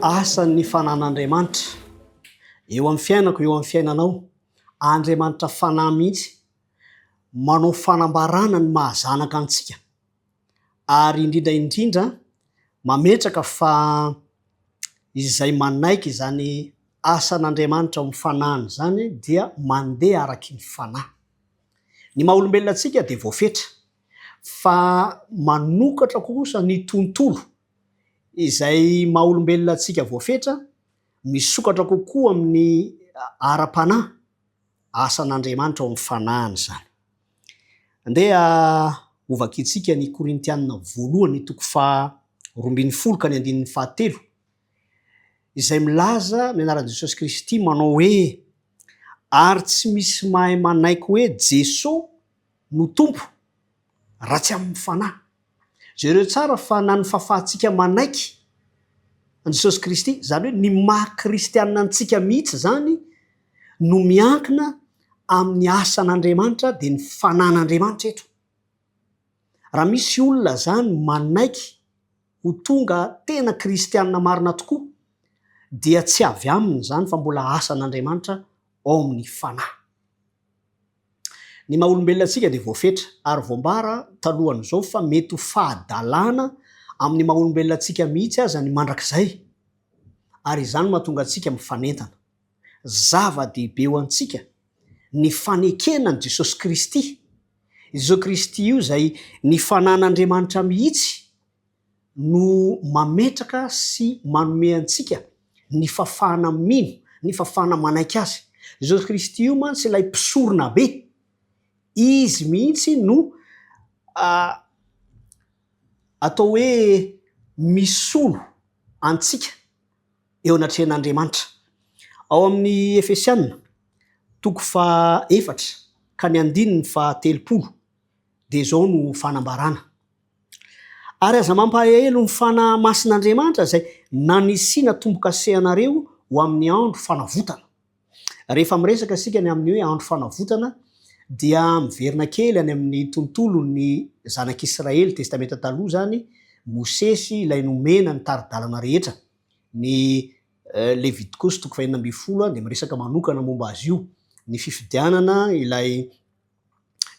asan'ny fanan'Andriamanitra eo amin'ny fiainako, eo amin'ny fiainanao. Andriamanitra fanahy mihitsy, manao fanambarana ny mahazanaka antsika, ary indrindra indrindra mametraka fa izay manaiky izany asan'Andriamanitra amin'ny fanahiny zany dia mandeha araky ny fanahy. Ny maha-olombelona antsika dia voafetra, fa manokatra kosa ny tontolo izay maha-olombelona antsika voafetra misokatra kokoa amin'ny ara-panahy asan'Andriamanitra ao amin'ny fanahiny zany. Andeha ovakitsika ny Korintianina 1:12-13 izay milaza ny anaran'i Jesosy Kristy manao hoe: ary tsy misy mahay manaiky hoe Jesosy no tompo raha tsy amin'ny fanahy. Jereo tsara fa na ny fahafahantsika manaiky an Jesosy Kristy, zany hoe ny maha-kristianina antsika mihitsy zany no miankina amin'ny asan'Andriamanitra dia ny fanan'Andriamanitra eto. Raha misy olona zany manaiky ho tonga tena kristianina marina tokoa, dia tsy avy aminy zany fa mbola asan'Andriamanitra ao amin'ny fanahy. Ny maha-olombelona antsika dia voafetra, ary voambara talohan'izao fa mety ho fahadalana amin'ny maha-olombelona antsika mihitsy aza ny mandrakizay, ary izany mahatonga antsika mifanentana. Zava-dehibe ho antsika ny fanekena ny Jesosy Kristy. Jesosy Kristy io izay ny fanan'Andriamanitra mihitsy no mametraka sy manome antsika ny fafana mino, ny fafana manaiky azy. Jesosy Kristy io mantsy ilay mpisorona be, izy mihitsy no atao hoe misolo antsika eo anatrehan'Andriamanitra. Ao amin'ny Efesianina 4:4-7 dia zao no fanambarana: ary aza mampahelo ny fanahy masin'Andriamanitra izay nanisiana tombo-kase anareo ho amin'ny andro fanavotana. Rehefa miresaka isika ny amin'ny hoe andro fanavotana, dia miverina kely any amin'ny tontolo ny zanak'Israely testamenta taloha zany. Mosesy ilay nomena ny taridalana rehetra. Ny Levitikosy 20:20 dia miresaka manokana momba azy io, ny fifidianana ilay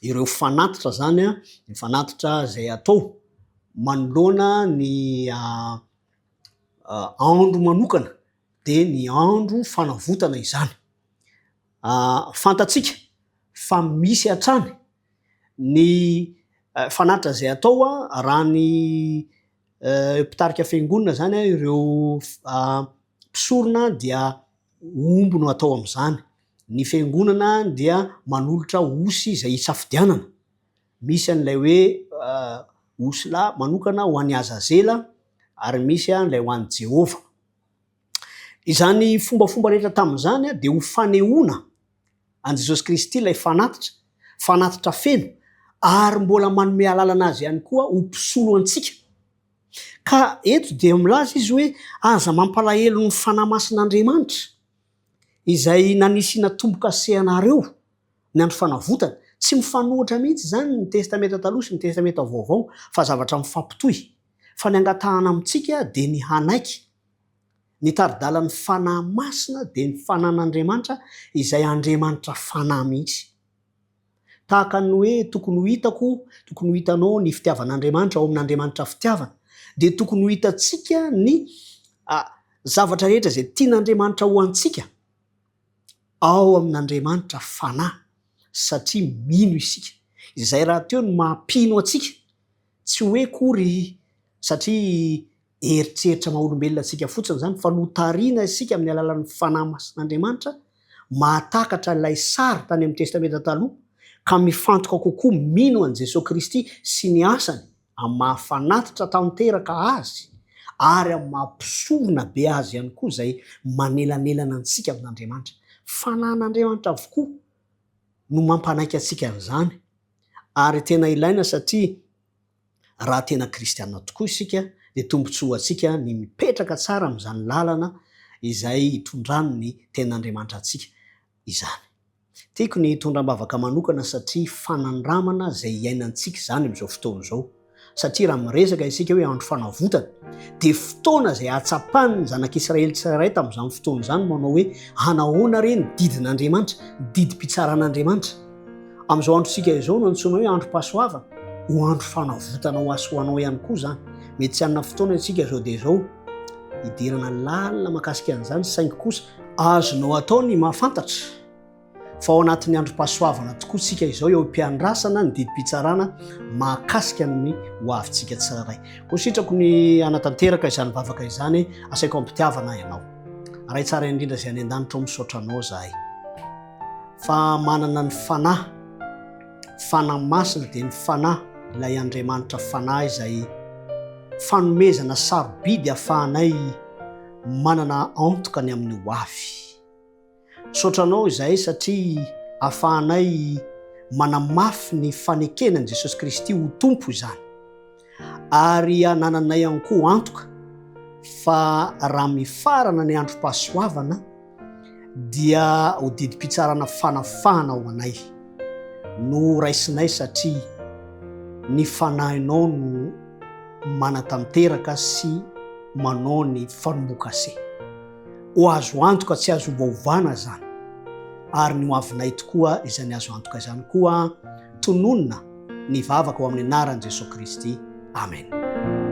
ireo fanatitra zany, ny fanatitra izay atao manoloana ny andro manokana dia ny andro fanavotana izany. Fantatsika fa misy hatrany ny fanatitra izay atao raha ny mpitarika fiangonana zany, ireo mpisorona dia omby no atao amin'izany. Ny fiangonana dia manolotra osy izay hisafidianana. Misy an'ilay hoe osy lahy manokana ho an'ny Azazela, ary misy an'ilay ho an'ny Jehova. Izany fombafomba rehetra tamin'izany dia ho fanehoana an Jesosy Kristy ilay fanatitra feno, ary mbola manome alalana azy ihany koa ho mpisolo antsika. Ka eto dia milaza izy hoe aza mampalahelo ny fanahy masin'Andriamanitra izay nanisiana tombo-kase anareo ny andro fanavotana. Tsy mifanohitra mihitsy zany ny testamenta taloha sy ny testamenta vaovao fa zavatra mifampitohy, fa ny angatahana amintsika dia ny hanaiky ny taridalan'ny fanahy masina dia ny fanan'Andriamanitra izay Andriamanitra fanahy mihitsy. Tahaka ny hoe tokony ho hitako, tokony ho hitanao ny fitiavan'Andriamanitra ao amin'Andriamanitra fitiavana, dia tokony ho hitantsika ny zavatra rehetra izay tian'Andriamanitra ho antsika ao amin'Andriamanitra fanahy, satria mino isika. Izay raha teo no mampino atsika, tsy hoe kory satria eritreritra maha-olombelona antsika fotsiny zany, fa notariana isika amin'ny alalan'ny fanahy masin'Andriamanitra mahatakatra ilay sary tany amin'ny testamenta taloha, ka mifantoka kokoa mino an Jesosy Kristy sy ny asany amin'ny mahafanatitra tanteraka azy, ary amin'ny mampisorona be azy ihany koa izay manelanelana antsika amin'Andriamanitra. Fanan'Andriamanitra avokoa no mampanaiky antsika an'izany, ary tena ilaina satria raha tena kristianina tokoa isika dia tombontsoa antsika ny mipetraka tsara amin'izany lalana izay hitondrany ny tenan'Andriamanitra antsika izany. Tiako ny hitondram-bavaka manokana satria fanandramana izay iainantsika zany amin'izao fotoana izao. satria raha miresaka isika hoe andro fanavotana dia fotoana izay atsapany ny zanak'Israely tsirairay tamin'izany fotoana izany manao hoe hanahoana reny didin'Andriamanitra, didim-pitsaran'Andriamanitra. Amin'izao androntsika izao no antsoina hoe andro pasoava, ho andro fanavotana ho aso hoanao ihany koa zany. Mety tsy hanana fotoana isika izao dia izao hidirana lalina mahakasika an'izany, saingy kosa azonao atao ny mahafantatra fa ao anatin'ny andro pasoavana tokoa isika izao eo am-piandrasana ny didim-pitsarana mahakasika ny ho avintsika tsirairay. Koa sitrako ny anatanteraka izany vavaka izany, asaiko ampitiavana ianao. Raha tsara indrindra izay any an-danitra misaotra anao zahay. Fa manana ny fanahy masina dia ny fanahy ilay Andriamanitra fanahy izay fanomezana sarobidy ahafahanay manana antoka ny amin'ny ho avy. Saotranao izahay satria ahafahanay manamafy ny fanekenan'i Jesosy Kristy ho tompo izany, ary anananay ihany koa antoka fa raha mifarana ny andro pasoavana dia ho didim-pitsarana fanafahana ho anay. No raisinay satria ny fanahinao no manatanteraka sy manao ny fanomboka-se. Ho azo antoka tsy azo ovaovana zany, ary ny ho avinay tokoa izany azo antoka izany koa tononona ny vavaka ho amin'ny anaran'i Jesosy Kristy. Amen.